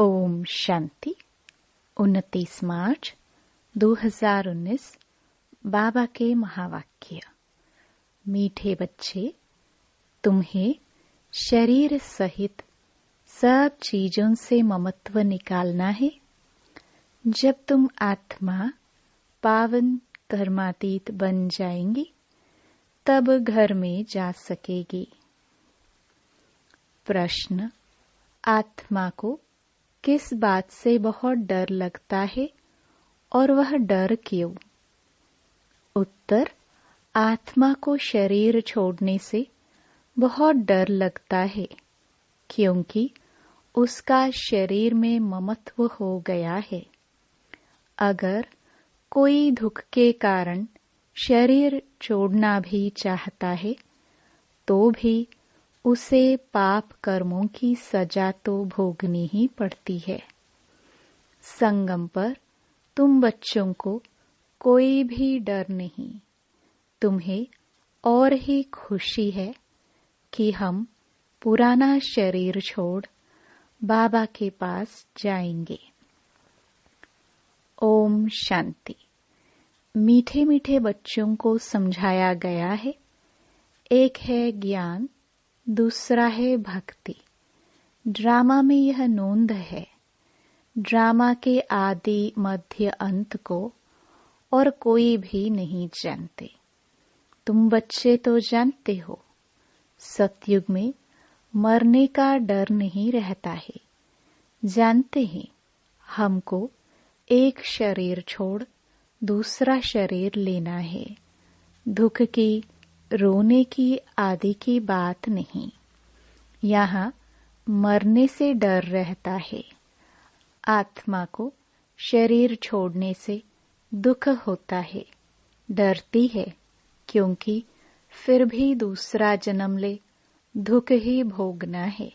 ओम शांति। 29 मार्च 2019 बाबा के महावाक्य। मीठे बच्चे, तुम्हें शरीर सहित सब चीजों से ममत्व निकालना है। जब तुम आत्मा पावन कर्मातीत बन जाएंगी तब घर में जा सकेगी। प्रश्न: आत्मा को किस बात से बहुत डर लगता है और वह डर क्यों? उत्तर: आत्मा को शरीर छोड़ने से बहुत डर लगता है क्योंकि उसका शरीर में ममत्व हो गया है। अगर कोई दुख के कारण शरीर छोड़ना भी चाहता है तो भी उसे पाप कर्मों की सजा तो भोगनी ही पड़ती है। संगम पर तुम बच्चों को कोई भी डर नहीं, तुम्हें और ही खुशी है कि हम पुराना शरीर छोड़ बाबा के पास जाएंगे। ओम शांति। मीठे मीठे बच्चों को समझाया गया है, एक है ज्ञान, दूसरा है भक्ति। ड्रामा में यह नोंद है, ड्रामा के आदि मध्य अंत को और कोई भी नहीं जानते। तुम बच्चे तो जानते हो, सतयुग में मरने का डर नहीं रहता है। जानते हैं हमको एक शरीर छोड़ दूसरा शरीर लेना है। दुख की, रोने की आदि की बात नहीं। यहाँ मरने से डर रहता है। आत्मा को शरीर छोड़ने से दुख होता है, डरती है क्योंकि फिर भी दूसरा जन्म ले दुख ही भोगना है।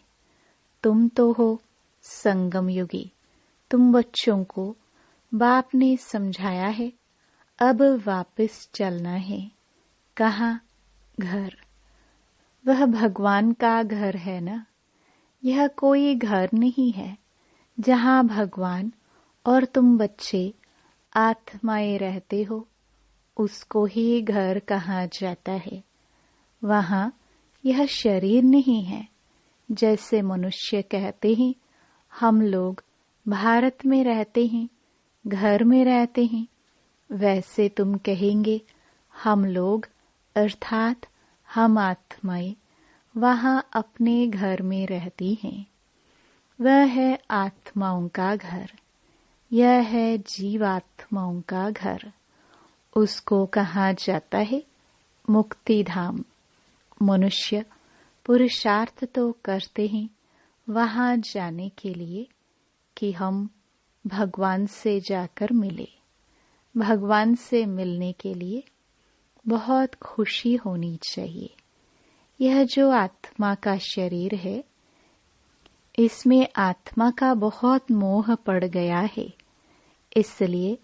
तुम तो हो संगम युगी, तुम बच्चों को बाप ने समझाया है, अब वापस चलना है। कहाँ? घर। वह भगवान का घर है ना। यह कोई घर नहीं है जहाँ भगवान और तुम बच्चे आत्माएं रहते हो। उसको ही घर कहा जाता है। वहाँ यह शरीर नहीं है। जैसे मनुष्य कहते हैं हम लोग भारत में रहते हैं, घर में रहते हैं, वैसे तुम कहेंगे हम लोग अर्थात हम आत्माएं वहाँ अपने घर में रहती हैं। वह है आत्माओं का घर, यह है जीवात्माओं का घर। उसको कहा जाता है मुक्ति धाम। मनुष्य पुरुषार्थ तो करते हैं वहाँ जाने के लिए कि हम भगवान से जाकर मिले। भगवान से मिलने के लिए बहुत खुशी होनी चाहिए। यह जो आत्मा का शरीर है, इसमें आत्मा का बहुत मोह पड़ गया है। इसलिए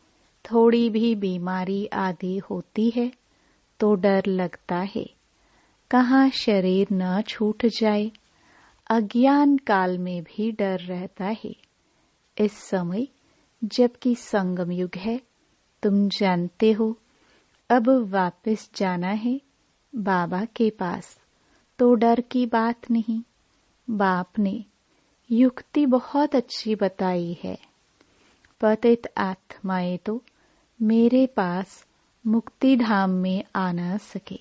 थोड़ी भी बीमारी आदि होती है तो डर लगता है, कहाँ शरीर न छूट जाए। अज्ञान काल में भी डर रहता है। इस समय जबकि संगम युग है, तुम जानते हो अब वापस जाना है बाबा के पास, तो डर की बात नहीं। बाप ने युक्ति बहुत अच्छी बताई है। पतित आत्माएं तो मेरे पास मुक्ति धाम में आ न सके।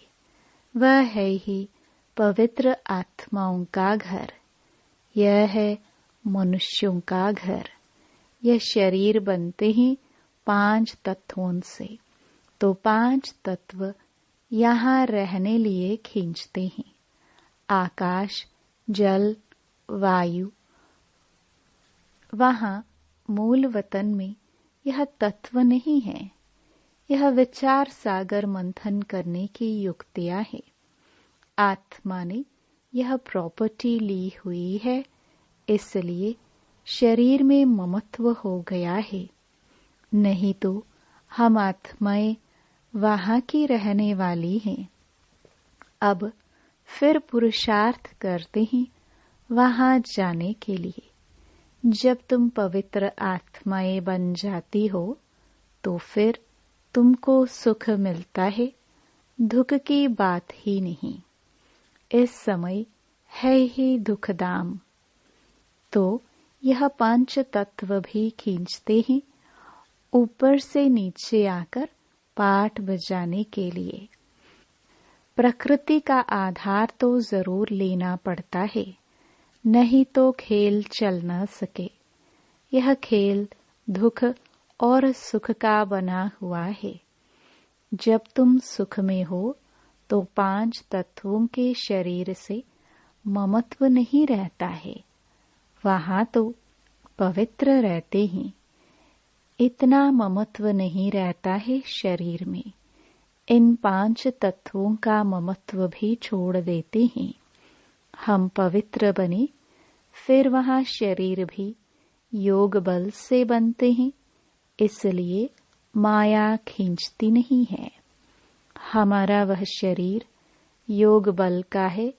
वह है ही पवित्र आत्माओं का घर। यह है मनुष्यों का घर। यह शरीर बनते ही 5 तत्वों से, तो 5 तत्व यहाँ रहने लिए खींचते हैं। आकाश, जल, वायु। वहाँ मूल वतन में यह तत्व नहीं है। यह विचार सागर मंथन करने की युक्तियाँ है। आत्मा ने यह प्रॉपर्टी ली हुई है, इसलिए शरीर में ममत्व हो गया है। नहीं तो हम आत्माएं वहाँ की रहने वाली हैं। अब फिर पुरुषार्थ करते हैं वहाँ जाने के लिए। जब तुम पवित्र आत्माएं बन जाती हो तो फिर तुमको सुख मिलता है, दुख की बात ही नहीं। इस समय है ही दुखदाम। तो यह पांच तत्व भी खींचते हैं ऊपर से नीचे आकर पाठ बजाने के लिए। प्रकृति का आधार तो जरूर लेना पड़ता है, नहीं तो खेल चल न सके। यह खेल दुख और सुख का बना हुआ है। जब तुम सुख में हो तो पांच तत्वों के शरीर से ममत्व नहीं रहता है, वहां तो पवित्र रहते हैं। इतना ममत्व नहीं रहता है शरीर में। इन पांच तत्वों का ममत्व भी छोड़ देते हैं। हम पवित्र बने, फिर वहां शरीर भी योग बल से बनते हैं, इसलिए माया खींचती नहीं है। हमारा वह शरीर योग बल का है,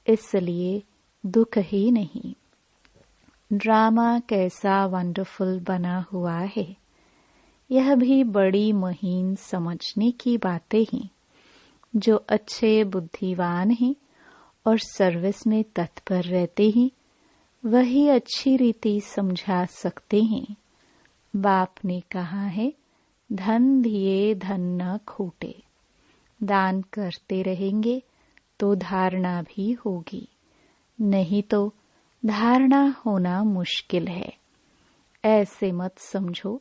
इसलिए दुख ही नहीं। ड्रामा कैसा वंडरफुल बना हुआ है, यह भी बड़ी महीन समझने की बातें हैं। जो अच्छे बुद्धिवान हैं और सर्विस में तत्पर रहते हैं, वही अच्छी रीति समझा सकते हैं। बाप ने कहा है, धन दिए धन न खूटे। दान करते रहेंगे तो धारणा भी होगी, नहीं तो धारणा होना मुश्किल है। ऐसे मत समझो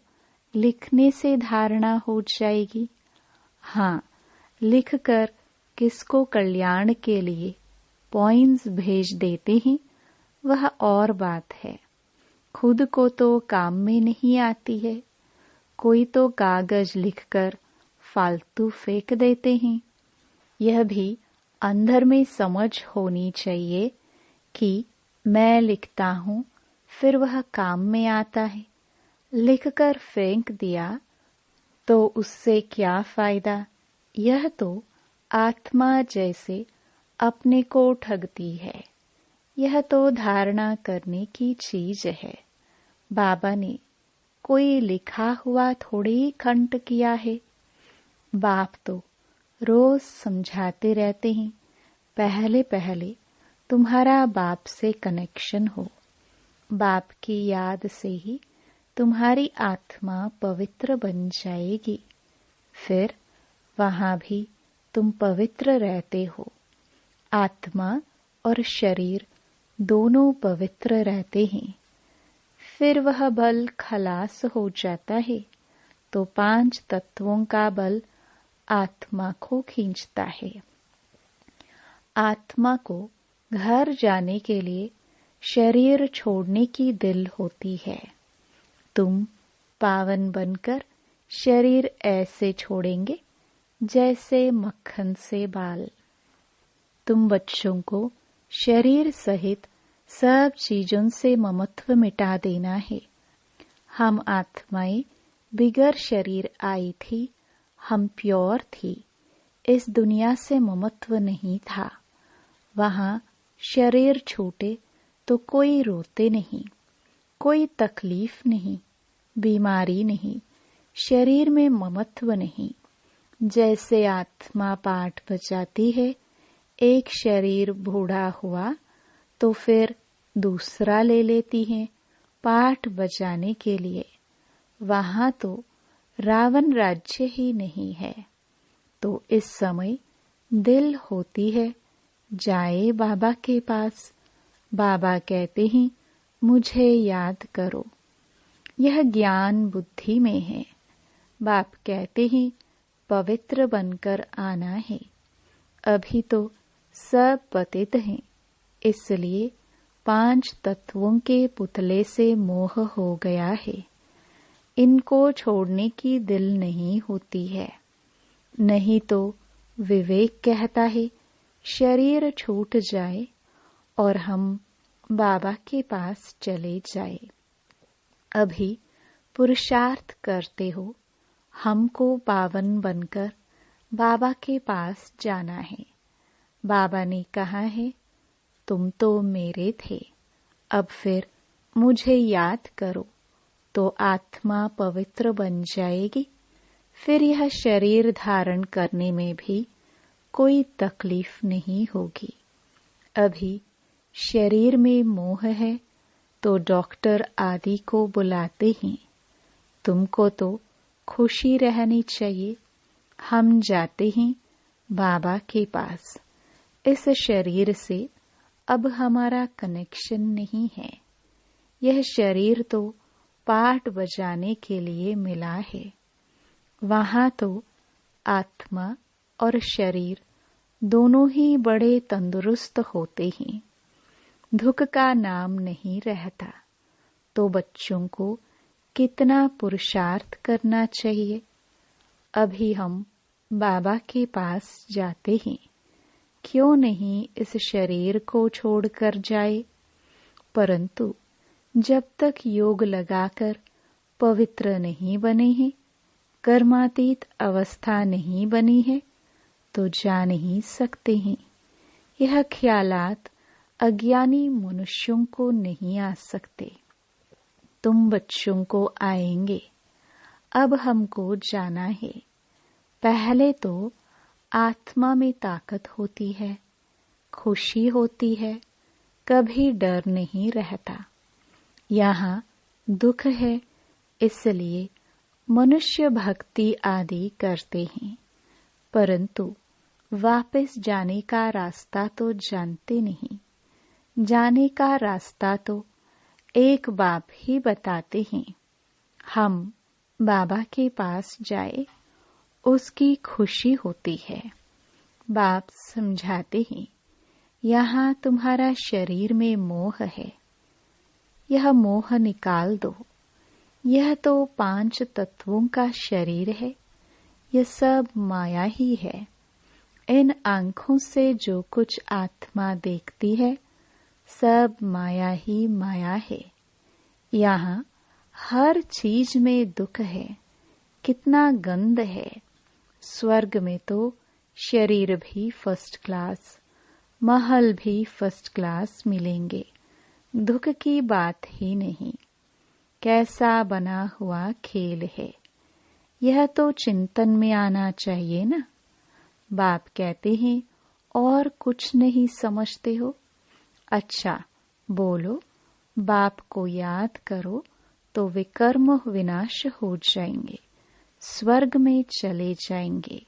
लिखने से धारणा हो जाएगी। हाँ, लिखकर किसको कल्याण के लिए पॉइंट्स भेज देते हैं, वह और बात है। खुद को तो काम में नहीं आती है। कोई तो कागज लिखकर फालतू फेंक देते हैं। यह भी अंदर में समझ होनी चाहिए कि मैं लिखता हूँ, फिर वह काम में आता है। लिखकर फेंक दिया तो उससे क्या फायदा। यह तो आत्मा जैसे अपने को ठगती है। यह तो धारणा करने की चीज है। बाबा ने कोई लिखा हुआ थोड़ी ही खंड किया है। बाप तो रोज समझाते रहते हैं, पहले पहले तुम्हारा बाप से कनेक्शन हो। बाप की याद से ही तुम्हारी आत्मा पवित्र बन जाएगी। फिर वहां भी तुम पवित्र रहते हो। आत्मा और शरीर दोनों पवित्र रहते हैं। फिर वह बल खलास हो जाता है तो पांच तत्वों का बल आत्मा को खींचता है। आत्मा को घर जाने के लिए शरीर छोड़ने की दिल होती है। तुम पावन बनकर शरीर ऐसे छोड़ेंगे जैसे मक्खन से बाल। तुम बच्चों को शरीर सहित सब चीजों से ममत्व मिटा देना है। हम आत्माएं बिगर शरीर आई थी, हम प्योर थी। इस दुनिया से ममत्व नहीं था। वहां शरीर छूटे तो कोई रोते नहीं, कोई तकलीफ नहीं, बीमारी नहीं, शरीर में ममत्व नहीं। जैसे आत्मा पाठ बजाती है, एक शरीर बूढ़ा हुआ तो फिर दूसरा ले लेती है पाठ बजाने के लिए। वहां तो रावण राज्य ही नहीं है। तो इस समय दिल होती है जाए बाबा के पास। बाबा कहते हैं मुझे याद करो। यह ज्ञान बुद्धि में है। बाप कहते हैं पवित्र बनकर आना है। अभी तो सब पतित हैं, इसलिए पांच तत्वों के पुतले से मोह हो गया है। इनको छोड़ने की दिल नहीं होती है। नहीं तो विवेक कहता है शरीर छूट जाए और हम बाबा के पास चले जाए। अभी पुरुषार्थ करते हो, हमको पावन बनकर बाबा के पास जाना है। बाबा ने कहा है तुम तो मेरे थे, अब फिर मुझे याद करो तो आत्मा पवित्र बन जाएगी। फिर यह शरीर धारण करने में भी कोई तकलीफ नहीं होगी। अभी शरीर में मोह है तो डॉक्टर आदि को बुलाते हैं। तुमको तो खुशी रहनी चाहिए। हम जाते हैं बाबा के पास। इस शरीर से अब हमारा कनेक्शन नहीं है। यह शरीर तो पाठ बजाने के लिए मिला है। वहां तो आत्मा और शरीर दोनों ही बड़े तंदुरुस्त होते हैं। दुख का नाम नहीं रहता। तो बच्चों को कितना पुरुषार्थ करना चाहिए। अभी हम बाबा के पास जाते हैं। क्यों नहीं इस शरीर को छोड़कर जाए। परंतु जब तक योग लगाकर पवित्र नहीं बने हैं, कर्मातीत अवस्था नहीं बनी है, तो जा नहीं सकते हैं। यह ख्यालात अज्ञानी मनुष्यों को नहीं आ सकते। तुम बच्चों को आएंगे। अब हमको जाना है। पहले तो आत्मा में ताकत होती है, खुशी होती है, कभी डर नहीं रहता। यहाँ दुख है, इसलिए मनुष्य भक्ति आदि करते हैं, परंतु वापस जाने का रास्ता तो जानते नहीं। जाने का रास्ता तो एक बाप ही बताते हैं। हम बाबा के पास जाए, उसकी खुशी होती है। बाप समझाते हैं, यहाँ तुम्हारा शरीर में मोह है, यह मोह निकाल दो। यह तो 5 तत्वों का शरीर है। यह सब माया ही है। इन आंखों से जो कुछ आत्मा देखती है, सब माया ही माया है। यहाँ हर चीज में दुख है। कितना गंध है। स्वर्ग में तो शरीर भी फर्स्ट क्लास, महल भी फर्स्ट क्लास मिलेंगे। दुख की बात ही नहीं। कैसा बना हुआ खेल है। यह तो चिंतन में आना चाहिए ना। बाप कहते हैं और कुछ नहीं समझते हो। अच्छा बोलो, बाप को याद करो तो विकर्म विनाश हो जाएंगे, स्वर्ग में चले जाएंगे।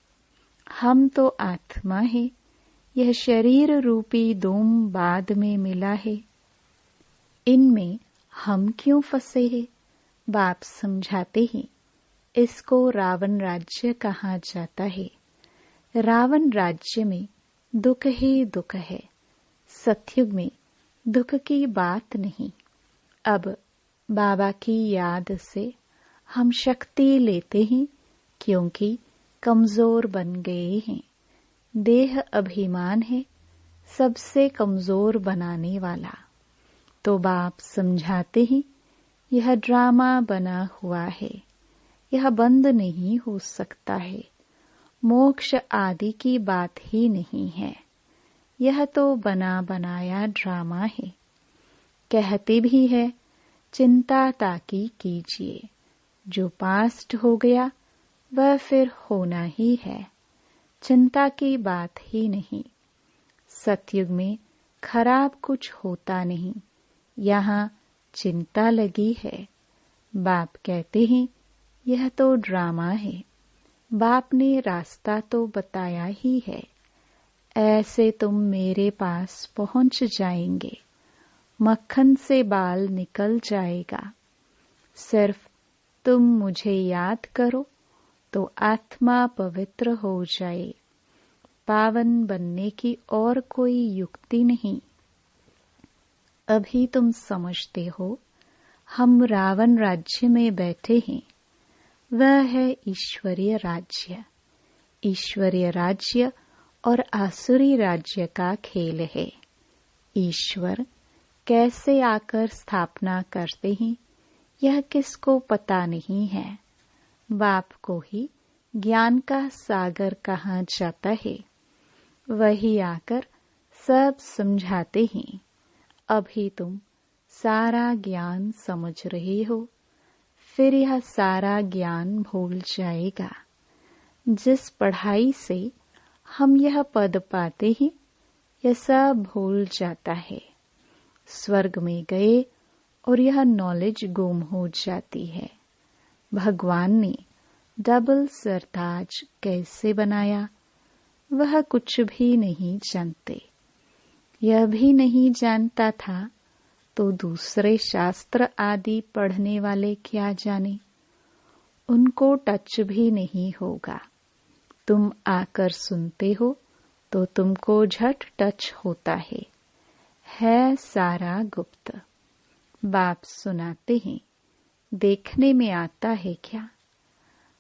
हम तो आत्मा है। यह शरीर रूपी डोम बाद में मिला है। इनमें हम क्यों फंसे हैं? बाप समझाते हैं, इसको रावण राज्य कहा जाता है। रावण राज्य में दुख ही दुख है। सतयुग में दुख की बात नहीं। अब बाबा की याद से हम शक्ति लेते हैं, क्योंकि कमजोर बन गए हैं। देह अभिमान है सबसे कमजोर बनाने वाला। तो बाप समझाते हैं, यह ड्रामा बना हुआ है, यह बंद नहीं हो सकता है। मोक्ष आदि की बात ही नहीं है। यह तो बना बनाया ड्रामा है। कहते भी है, चिंता ताकि कीजिए। जो पास्ट हो गया वह फिर होना ही है। चिंता की बात ही नहीं। सतयुग में खराब कुछ होता नहीं। यहाँ चिंता लगी है। बाप कहते हैं, यह तो ड्रामा है। बाप ने रास्ता तो बताया ही है। ऐसे तुम मेरे पास पहुंच जाएंगे। मक्खन से बाल निकल जाएगा। सिर्फ तुम मुझे याद करो तो आत्मा पवित्र हो जाए। पावन बनने की और कोई युक्ति नहीं। अभी तुम समझते हो, हम रावण राज्य में बैठे हैं। वह है ईश्वरीय राज्य। ईश्वरीय राज्य और आसुरी राज्य का खेल है। ईश्वर कैसे आकर स्थापना करते हैं, यह किसको पता नहीं है। बाप को ही ज्ञान का सागर कहा जाता है। वही आकर सब समझाते हैं। अभी तुम सारा ज्ञान समझ रहे हो, फिर यह सारा ज्ञान भूल जाएगा। जिस पढ़ाई से हम यह पद पाते हैं, यह सब भूल जाता है। स्वर्ग में गए और यह नॉलेज गुम हो जाती है। भगवान ने डबल सरताज कैसे बनाया, वह कुछ भी नहीं जानते। यह भी नहीं जानता था तो दूसरे शास्त्र आदि पढ़ने वाले क्या जाने। उनको टच भी नहीं होगा। तुम आकर सुनते हो तो तुमको झट टच होता है सारा गुप्त। बाप सुनाते हैं, देखने में आता है क्या,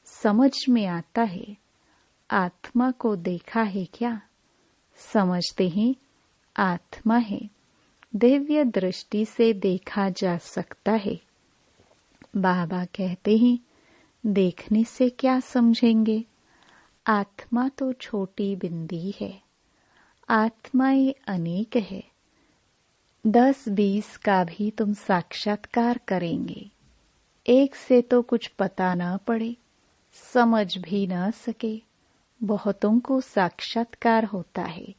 समझ में आता है। आत्मा को देखा है क्या, समझते हैं आत्मा है। दिव्य दृष्टि से देखा जा सकता है। बाबा कहते हैं, देखने से क्या समझेंगे। आत्मा तो छोटी बिंदी है, आत्माएं अनेक है। 10-20 का भी तुम साक्षात्कार करेंगे, एक से तो कुछ पता न पड़े, समझ भी न सके। बहुतों को साक्षात्कार होता है,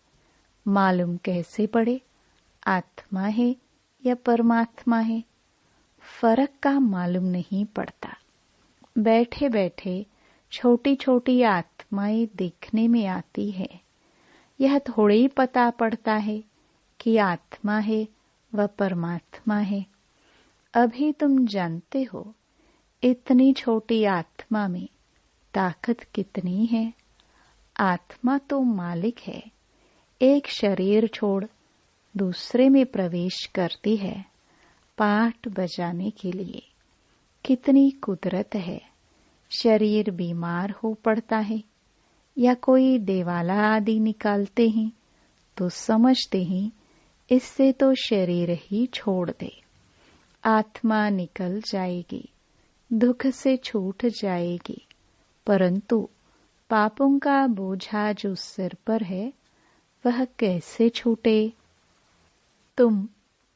मालूम कैसे पड़े आत्मा है या परमात्मा है। फर्क का मालूम नहीं पड़ता। बैठे बैठे छोटी छोटी आत्माएं देखने में आती है। यह थोड़े ही पता पड़ता है कि आत्मा है व परमात्मा है। अभी तुम जानते हो इतनी छोटी आत्मा में ताकत कितनी है। आत्मा तो मालिक है, एक शरीर छोड़ दूसरे में प्रवेश करती है पाठ बजाने के लिए। कितनी कुदरत है। शरीर बीमार हो पड़ता है या कोई देवाला आदि निकालते हैं तो समझते हैं इससे तो शरीर ही छोड़ दे, आत्मा निकल जाएगी, दुख से छूट जाएगी। परंतु पापों का बोझा जो सिर पर है वह कैसे छूटे। तुम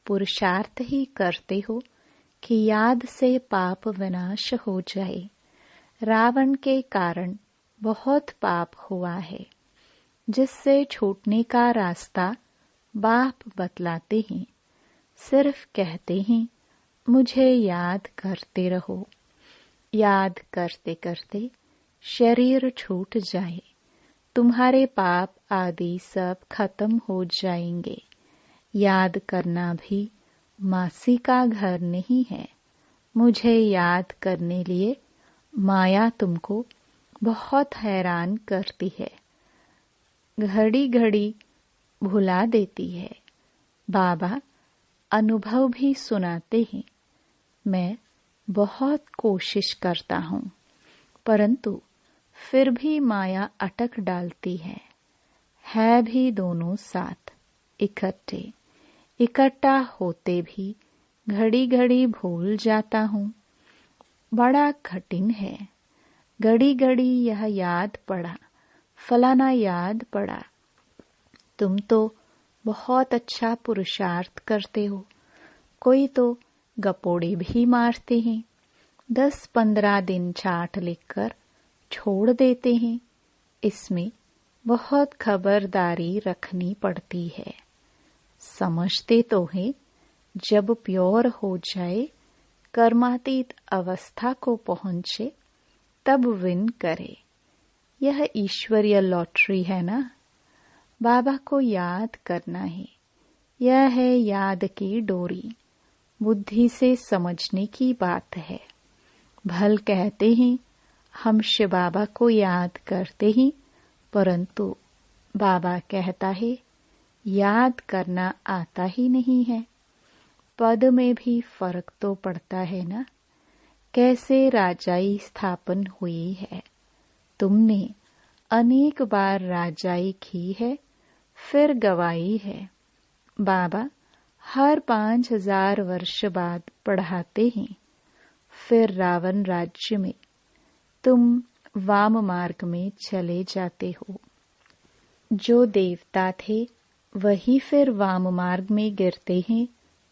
पुरुषार्थ ही करते हो कि याद से पाप विनाश हो जाए। रावण के कारण बहुत पाप हुआ है, जिससे छूटने का रास्ता बाप बतलाते हैं। सिर्फ कहते हैं मुझे याद करते रहो। याद करते करते शरीर छूट जाए, तुम्हारे पाप आदि सब खत्म हो जाएंगे। याद करना भी मासी का घर नहीं है। मुझे याद करने लिए माया तुमको बहुत हैरान करती है, घड़ी घड़ी भुला देती है। बाबा अनुभव भी सुनाते हैं। मैं बहुत कोशिश करता हूँ, परंतु फिर भी माया अटक डालती है भी दोनों साथ इकट्ठे। इकट्ठा होते भी घड़ी घड़ी भूल जाता हूँ। बड़ा कठिन है। घड़ी घड़ी यह याद पड़ा, फलाना याद पड़ा। तुम तो बहुत अच्छा पुरुषार्थ करते हो। कोई तो गपोड़े भी मारते हैं, 10-15 दिन चाट लिखकर छोड़ देते हैं। इसमें बहुत खबरदारी रखनी पड़ती है। समझते तो हैं जब प्योर हो जाए, कर्मातीत अवस्था को पहुंचे, तब विन करे। यह ईश्वरीय लॉटरी है ना। बाबा को याद करना है। यह है याद की डोरी। बुद्धि से समझने की बात है। भल कहते हैं हम शिव बाबा को याद करते ही, परंतु बाबा कहता है याद करना आता ही नहीं है। पद में भी फर्क तो पड़ता है ना। कैसे राजाई स्थापन हुई है। तुमने अनेक बार राजाई की है, फिर गवाई है। बाबा हर 5000 वर्ष बाद पढ़ाते हैं। फिर रावण राज्य में तुम वाम मार्ग में चले जाते हो। जो देवता थे वही फिर वाम मार्ग में गिरते हैं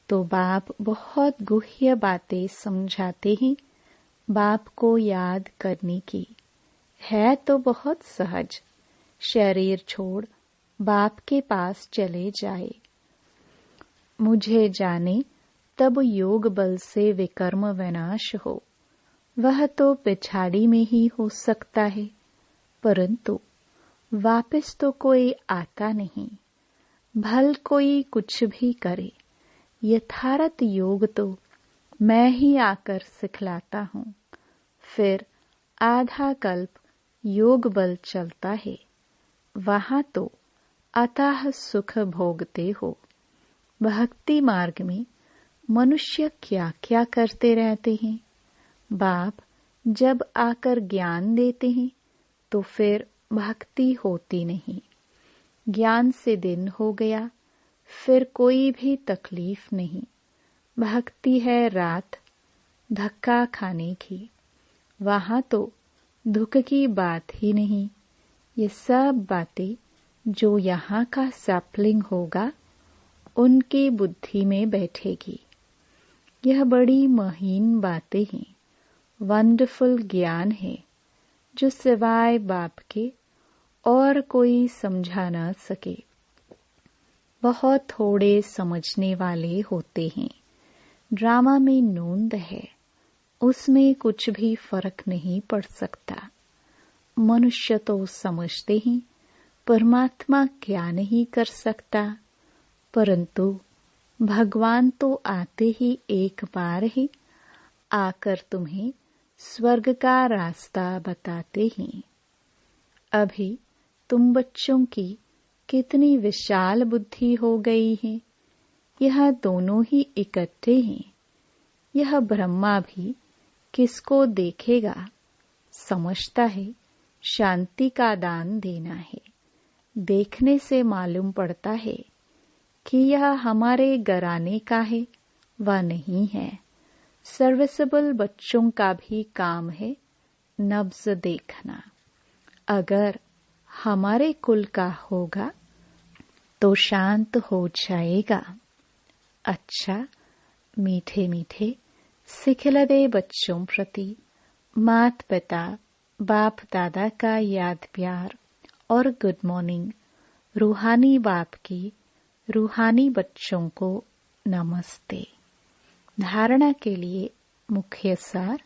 तो बाप बहुत गुह्य बातें समझाते हैं बाप को याद करने की। है तो बहुत सहज, शरीर छोड़ बाप के पास चले जाए। मुझे जाने तब योग बल से विकर्म विनाश हो, वह तो पिछाड़ी में ही हो सकता है, परंतु वापस तो कोई आता नहीं। भल कोई कुछ भी करे, यथार्थ योग तो मैं ही आकर सिखलाता हूँ। फिर आधा कल्प योग बल चलता है, वहां तो अतः सुख भोगते हो। भक्ति मार्ग में मनुष्य क्या क्या करते रहते हैं। बाप जब आकर ज्ञान देते हैं तो फिर भक्ति होती नहीं। ज्ञान से दिन हो गया, फिर कोई भी तकलीफ नहीं। भक्ति है रात धक्का खाने की, वहां तो दुख की बात ही नहीं। ये सब बातें जो यहाँ का सैपलिंग होगा उनकी बुद्धि में बैठेगी। यह बड़ी महीन बातें हैं, वंडरफुल ज्ञान है जो सिवाय बाप के और कोई समझा न सके। बहुत थोड़े समझने वाले होते हैं। ड्रामा में नोंद है, उसमें कुछ भी फर्क नहीं पड़ सकता। मनुष्य तो समझते ही परमात्मा क्या नहीं कर सकता, परंतु भगवान तो आते ही एक बार ही आकर तुम्हें स्वर्ग का रास्ता बताते हैं। अभी तुम बच्चों की कितनी विशाल बुद्धि हो गई है। यह दोनों ही इकट्ठे हैं। यह ब्रह्मा भी किसको देखेगा, समझता है शांति का दान देना है। देखने से मालूम पड़ता है कि यह हमारे घराने का है व नहीं है। सर्विसेबल बच्चों का भी काम है नब्ज देखना। अगर हमारे कुल का होगा तो शांत हो जाएगा। अच्छा, मीठे मीठे सिखलदे बच्चों प्रति मात पिता बाप दादा का याद प्यार और गुड मॉर्निंग। रूहानी बाप की रूहानी बच्चों को नमस्ते। धारणा के लिए मुख्य सार।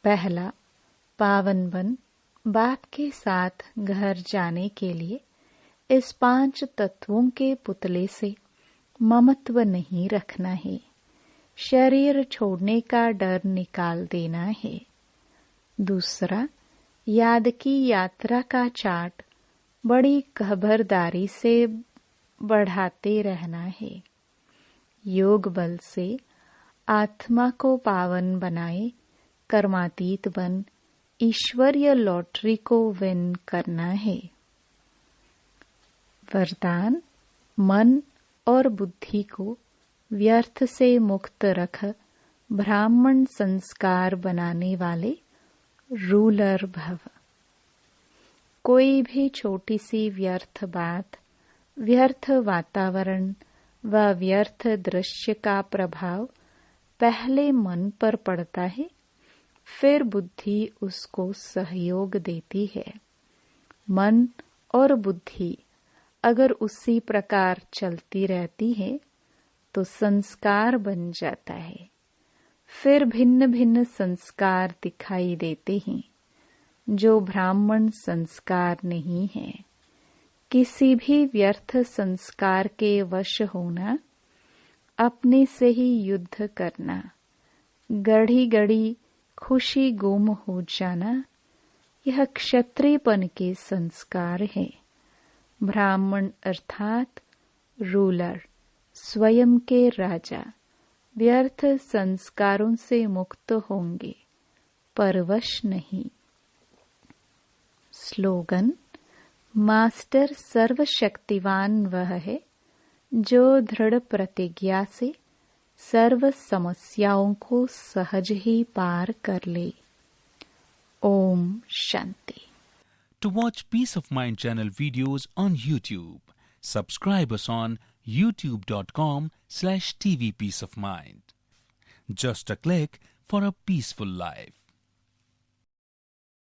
पहला, पावन बन बाप के साथ घर जाने के लिए इस 5 तत्वों के पुतले से ममत्व नहीं रखना है। शरीर छोड़ने का डर निकाल देना है। दूसरा, याद की यात्रा का चार्ट बड़ी खबरदारी से बढ़ाते रहना है। योग बल से आत्मा को पावन बनाए, कर्मातीत बन ईश्वरीय लॉटरी को विन करना है। वरदान, मन और बुद्धि को व्यर्थ से मुक्त रख ब्राह्मण संस्कार बनाने वाले रूलर भव। कोई भी छोटी सी व्यर्थ बात, व्यर्थ वातावरण व व्यर्थ दृश्य का प्रभाव पहले मन पर पड़ता है, फिर बुद्धि उसको सहयोग देती है। मन और बुद्धि अगर उसी प्रकार चलती रहती है तो संस्कार बन जाता है। फिर भिन्न भिन्न संस्कार दिखाई देते हैं जो ब्राह्मण संस्कार नहीं है। किसी भी व्यर्थ संस्कार के वश होना, अपने से ही युद्ध करना, गढ़ी गढ़ी खुशी गुम हो जाना, यह क्षत्रियपन के संस्कार है। ब्राह्मण अर्थात रूलर, स्वयं के राजा, व्यर्थ संस्कारों से मुक्त होंगे, परवश नहीं। स्लोगन, मास्टर सर्वशक्तिवान वह है जो दृढ़ प्रतिज्ञा से सर्व समस्याओं को सहज ही पार कर ले। Om Shanti. To watch Peace of Mind channel videos on YouTube, subscribe us on youtube.com/tvpeaceofmind. Just a click for a peaceful life.